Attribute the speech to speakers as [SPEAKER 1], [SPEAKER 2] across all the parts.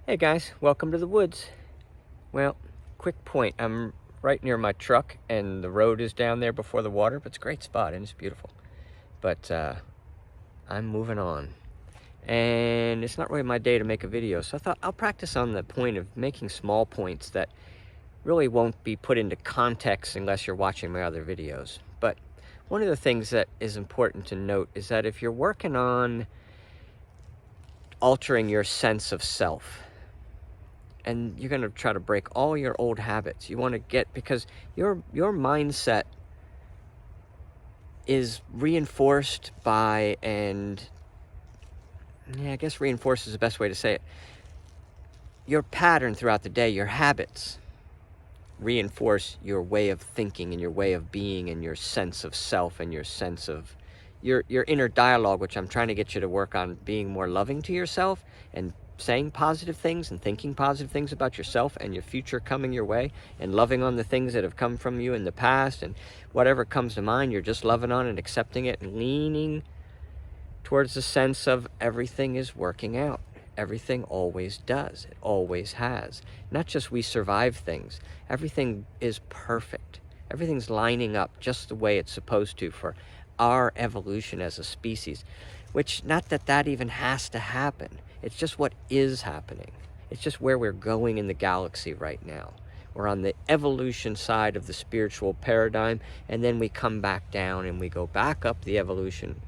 [SPEAKER 1] Hey guys, welcome to the woods. Well, quick point. I'm right near my truck and the road is down there before the water, but it's a great spot and it's beautiful. But I'm moving on. And it's not really my day to make a video, so I thought I'll practice on the point of making small points that really won't be put into context unless you're watching my other videos. But one of the things that is important to note is that if you're working on altering your sense of self, and you're going to try to break all your old habits. You want to get, because your mindset is reinforced by, and yeah, I guess reinforced is the best way to say it. Your pattern throughout the day, your habits, reinforce your way of thinking and your way of being and your sense of self and your sense of your inner dialogue, which I'm trying to get you to work on being more loving to yourself and saying positive things and thinking positive things about yourself and your future coming your way, and loving on the things that have come from you in the past, and whatever comes to mind, you're just loving on and accepting it and leaning towards the sense of everything is working out. Everything always does. It always has. Not just we survive things. Everything is perfect. Everything's lining up just the way it's supposed to for our evolution as a species, which, not that that even has to happen. It's just what is happening. It's just where we're going in the galaxy right now. We're on the evolution side of the spiritual paradigm, and then we come back down and we go back up the evolution,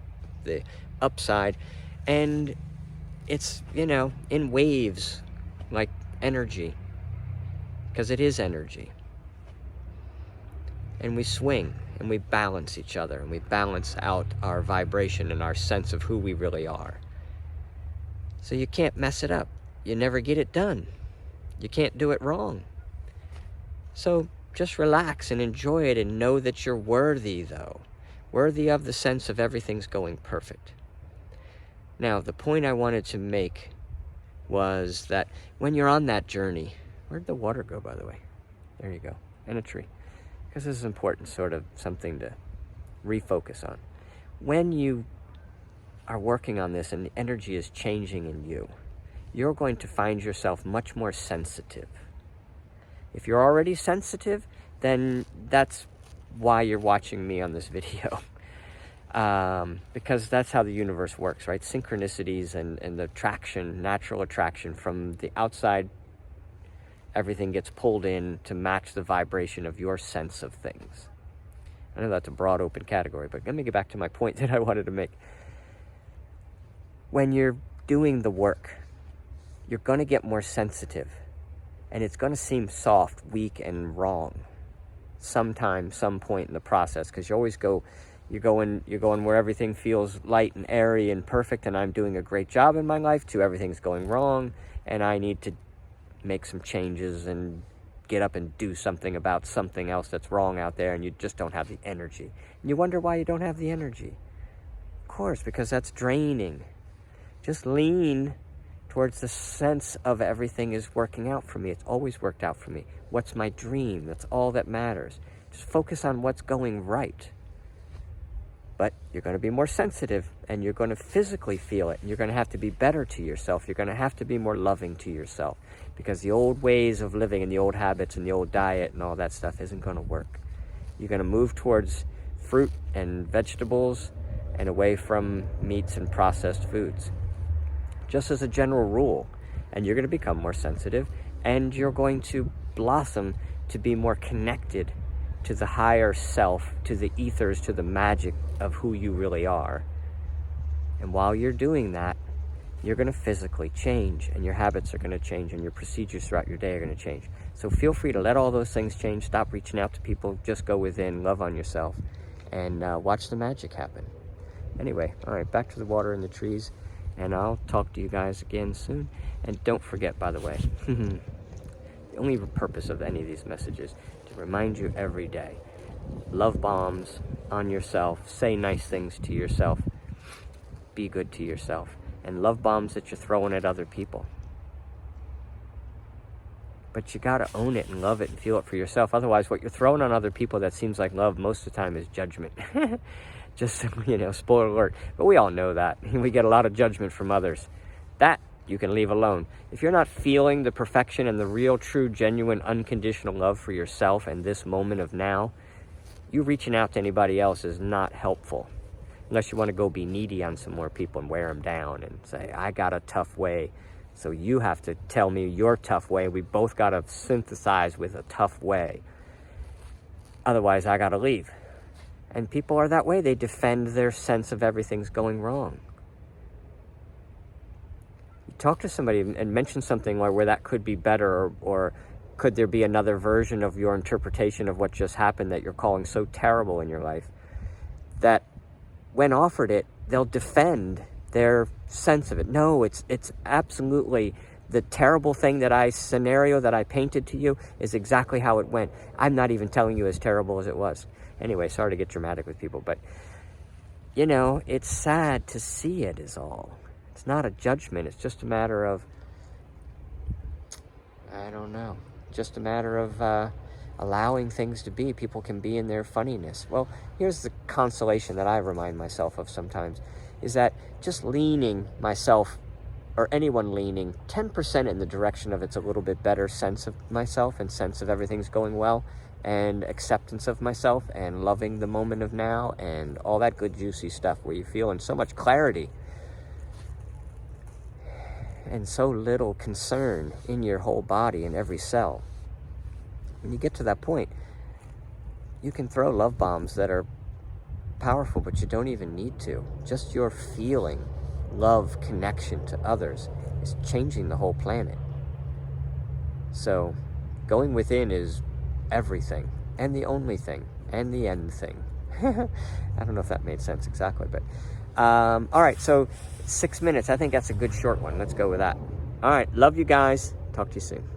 [SPEAKER 1] the upside, and it's, in waves, like energy, because it is energy. And we swing and we balance each other and we balance out our vibration and our sense of who we really are. So you can't mess it up. You never get it done. You can't do it wrong. So just relax and enjoy it and know that you're worthy, though. Worthy of the sense of everything's going perfect. Now, the point I wanted to make was that when you're on that journey, where'd the water go, by the way? There you go, and a tree. Because this is important, sort of something to refocus on. When you are working on this and the energy is changing in you, you're going to find yourself much more sensitive. If you're already sensitive, then that's why you're watching me on this video. Because that's how the universe works, right? Synchronicities and the attraction, natural attraction from the outside, everything gets pulled in to match the vibration of your sense of things. I know that's a broad open category, but let me get back to my point that I wanted to make. When you're doing the work, you're going to get more sensitive, and it's going to seem soft, weak, and wrong sometime, some point in the process, because you always go, you're going where everything feels light and airy and perfect, and I'm doing a great job in my life, to everything's going wrong, and I need to make some changes and get up and do something about something else that's wrong out there, and you just don't have the energy. And you wonder why you don't have the energy. Of course, because that's draining. Just lean towards the sense of everything is working out for me. It's always worked out for me. What's my dream? That's all that matters. Just focus on what's going right. But you're going to be more sensitive, and you're going to physically feel it, and you're going to have to be better to yourself. You're going to have to be more loving to yourself, because the old ways of living and the old habits and the old diet and all that stuff isn't going to work. You're going to move towards fruit and vegetables and away from meats and processed foods, just as a general rule. And you're going to become more sensitive, and you're going to blossom to be more connected to the higher self, to the ethers, to the magic of who you really are. And while you're doing that, you're going to physically change, and your habits are going to change, and your procedures throughout your day are going to change. So feel free to let all those things change. Stop reaching out to people. Just go within, love on yourself, and watch the magic happen. Anyway, all right, back to the water and the trees, and I'll talk to you guys again soon. And don't forget, by the way, the only purpose of any of these messages to remind you every day: love bombs on yourself, say nice things to yourself, be good to yourself, and love bombs that you're throwing at other people. But you gotta own it and love it and feel it for yourself. Otherwise, what you're throwing on other people that seems like love most of the time is judgment. Just, spoiler alert. But we all know that. We get a lot of judgment from others. That you can leave alone. If you're not feeling the perfection and the real, true, genuine, unconditional love for yourself and this moment of now, you reaching out to anybody else is not helpful. Unless you want to go be needy on some more people and wear them down and say, I got a tough way, so you have to tell me your tough way. We both got to synthesize with a tough way. Otherwise, I got to leave. And people are that way. They defend their sense of everything's going wrong. You talk to somebody and mention something where that could be better, or could there be another version of your interpretation of what just happened that you're calling so terrible in your life, that when offered it, they'll defend their sense of it. No, it's absolutely the terrible scenario that I painted to you is exactly how it went. I'm not even telling you as terrible as it was. Anyway, sorry to get dramatic with people, but, you know, it's sad to see it is all. It's not a judgment. It's just a matter of, I don't know, just a matter of allowing things to be. People can be in their funniness. Well, here's the consolation that I remind myself of sometimes, is that just leaning myself, or anyone leaning 10% in the direction of it's a little bit better sense of myself and sense of everything's going well, and acceptance of myself and loving the moment of now and all that good juicy stuff where you feel in so much clarity and so little concern in your whole body and every cell. When you get to that point, you can throw love bombs that are powerful, but you don't even need to. Just your feeling love, connection to others is changing the whole planet. So going within is everything, and the only thing, and the end thing. I don't know if that made sense exactly, but all right, so 6 minutes. I think that's a good short one. Let's go with that. All right, love you guys. Talk to you soon.